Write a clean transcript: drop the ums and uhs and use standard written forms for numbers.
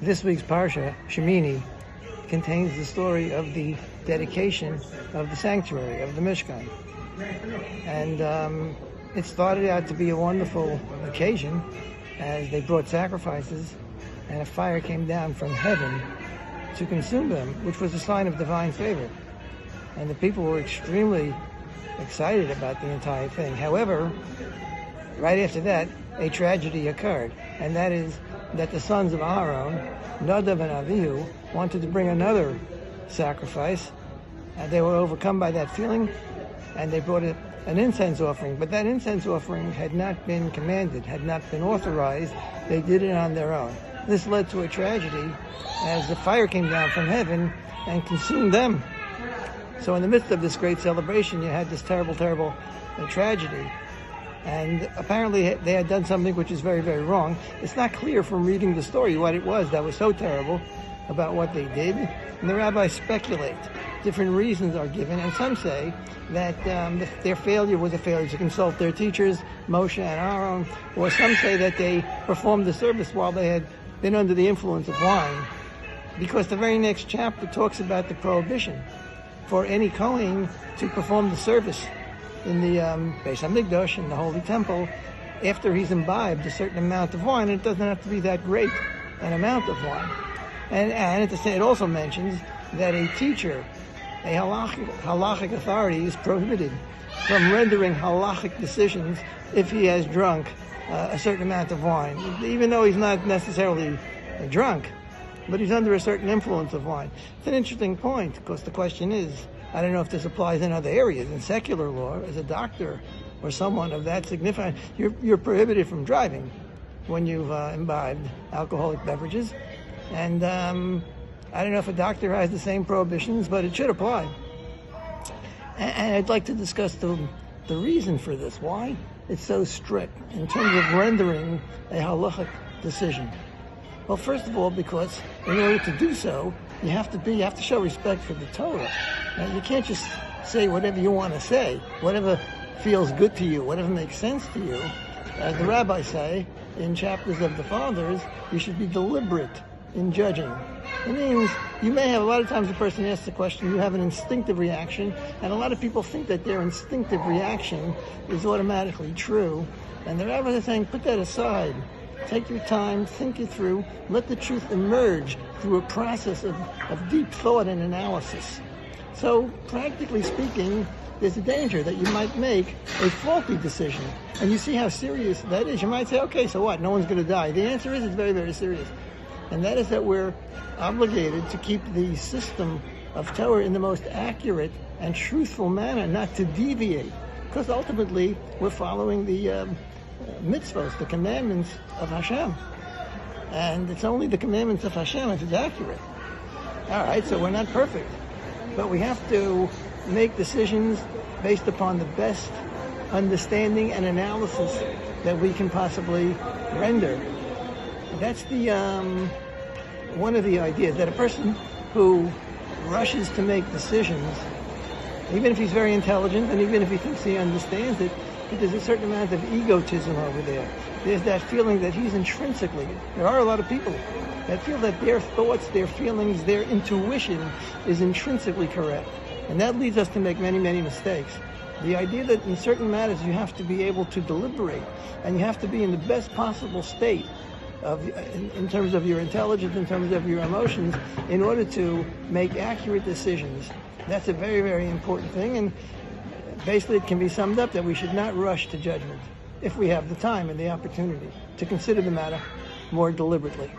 This week's Parsha, Shemini, contains the story of the dedication of the sanctuary, of the Mishkan. And it started out to be a wonderful occasion as they brought sacrifices and a fire came down from heaven to consume them, which was a sign of divine favor. And the people were extremely excited about the entire thing. However, right after that, a tragedy occurred, and that is that the sons of Aaron, Nadav and Avihu, wanted to bring another sacrifice, and they were overcome by that feeling, and they brought an incense offering. But that incense offering had not been commanded, had not been authorized. They did it on their own. This led to a tragedy as the fire came down from heaven and consumed them. So in the midst of this great celebration, you had this terrible, terrible tragedy. And apparently they had done something which is very, very wrong. It's not clear from reading the story what it was that was so terrible about what they did. And the rabbis speculate. Different reasons are given, and some say that their failure was a failure to consult their teachers, Moshe and Aaron, or some say that they performed the service while they had been under the influence of wine. Because the very next chapter talks about the prohibition for any Kohen to perform the service in the Beis HaMikdash, in the Holy Temple, after he's imbibed a certain amount of wine. It doesn't have to be that great an amount of wine. And it also mentions that a teacher, a halachic authority, is prohibited from rendering halachic decisions if he has drunk a certain amount of wine, even though he's not necessarily drunk, but he's under a certain influence of wine. It's an interesting point, because the question is, I don't know if this applies in other areas. In secular law, as a doctor or someone of that significance, you're prohibited from driving when you've imbibed alcoholic beverages. And I don't know if a doctor has the same prohibitions, but it should apply. And I'd like to discuss the reason for this, why it's so strict in terms of rendering a halachic decision. Well, first of all, because in order to do so, you have to show respect for the Torah. Now, you can't just say whatever you want to say, whatever feels good to you, whatever makes sense to you. As the rabbis say in chapters of the Fathers, you should be deliberate in judging. It means you may have, a lot of times a person asks a question, you have an instinctive reaction, and a lot of people think that their instinctive reaction is automatically true. And the rabbis are saying, put that aside. Take your time, think it through, let the truth emerge through a process of deep thought and analysis. So, practically speaking, there's a danger that you might make a faulty decision. And you see how serious that is. You might say, okay, so what? No one's going to die. The answer is it's very, very serious. And that is that we're obligated to keep the system of Torah in the most accurate and truthful manner, not to deviate. Because ultimately, we're following the mitzvahs, the commandments of Hashem. And it's only the commandments of Hashem if it's accurate. All right, so we're not perfect. But we have to make decisions based upon the best understanding and analysis that we can possibly render. That's the one of the ideas, that a person who rushes to make decisions, even if he's very intelligent and even if he thinks he understands it, there's a certain amount of egotism over there. There's that feeling that he's intrinsically, there are a lot of people that feel that their thoughts, their feelings, their intuition is intrinsically correct. And that leads us to make many, many mistakes. The idea that in certain matters you have to be able to deliberate, and you have to be in the best possible state in terms of your intelligence, in terms of your emotions, in order to make accurate decisions. That's a very, very important thing. And basically, it can be summed up that we should not rush to judgment if we have the time and the opportunity to consider the matter more deliberately.